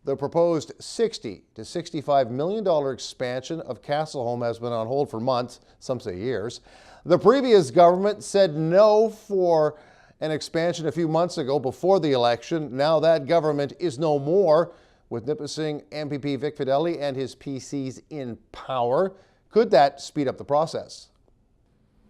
The proposed $60 to $65 million expansion of Cassellholme has been on hold for months, some say years. The previous government said no for an expansion a few months ago before the election. Now that government is no more, with Nipissing MPP Vic Fedeli and his PCs in power. Could that speed up the process?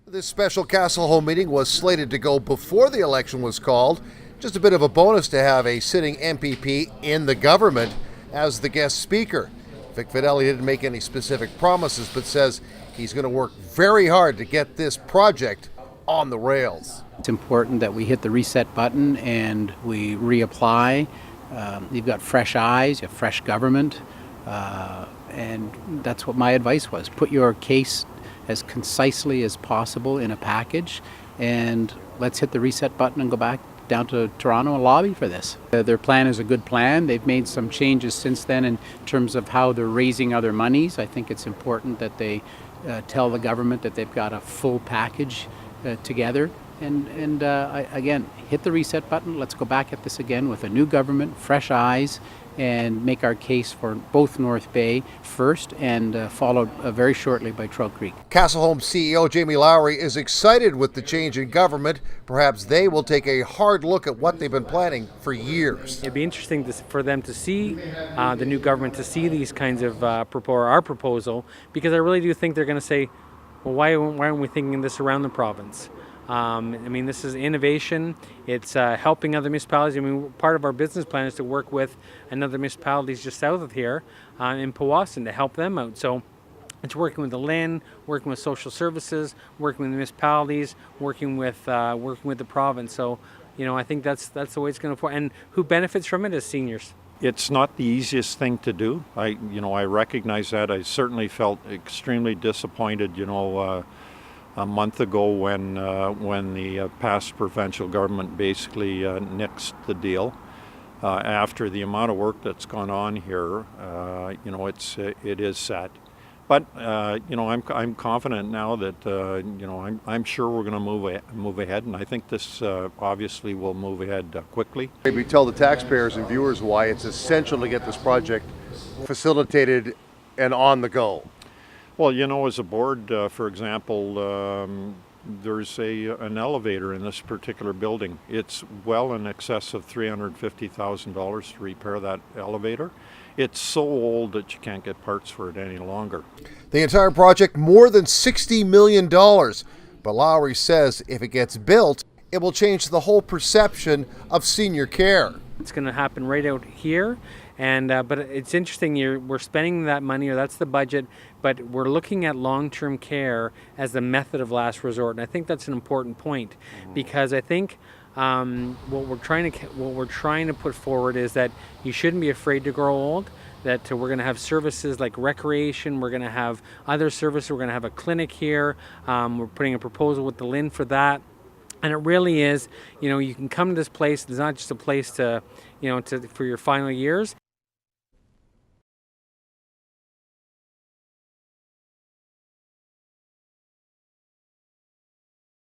This special Cassellholme meeting was slated to go before the election was called. Just a bit of a bonus to have a sitting MPP in the government as the guest speaker. Vic Fedeli didn't make any specific promises, but says he's going to work very hard to get this project on the rails. It's important that we hit the reset button and we reapply. You've got fresh eyes, you have fresh government, and that's what my advice was. Put your case as concisely as possible in a package, and let's hit the reset button and go back down to Toronto and lobby for this. Their plan is a good plan. They've made some changes since then in terms of how they're raising other monies. I think it's important that they tell the government that they've got a full package together. And again, hit the reset button. Let's go back at this again with a new government, fresh eyes, and make our case for both North Bay first and followed very shortly by Trail Creek. Cassellholme CEO Jamie Lowry is excited with the change in government. Perhaps they will take a hard look at what they've been planning for years. It'd be interesting for them to see the new government, to see these kinds of our proposal, because I really do think they're going to say, well, why aren't we thinking this around the province? I mean, this is innovation. It's helping other municipalities. I mean, part of our business plan is to work with another municipalities just south of here in Powassan to help them out. So it's working with the LIN, working with social services, working with the municipalities, working with the province. So, you know, I think that's the way it's going to work. And who benefits from it is seniors. It's not the easiest thing to do. I recognize that. I certainly felt extremely disappointed, a month ago when the past provincial government basically nixed the deal. After the amount of work that's gone on here, it is sad. But I'm confident now that I'm sure we're going to move ahead, and I think this obviously will move ahead quickly. Maybe tell the taxpayers and viewers why it's essential to get this project facilitated and on the go. Well, as a board, for example, there's an elevator in this particular building. It's well in excess of $350,000 to repair that elevator. It's so old that you can't get parts for it any longer. The entire project, more than $60 million. But Lowry says if it gets built, it will change the whole perception of senior care. It's going to happen right out here. And but it's interesting, we're spending that money, or that's the budget, but we're looking at long-term care as the method of last resort. And I think that's an important point, because I think what we're trying to put forward is that you shouldn't be afraid to grow old. That we're going to have services like recreation, we're going to have other services, we're going to have a clinic here. We're putting a proposal with the LIN for that. And it really is, you can come to this place. It's not just a place for your final years.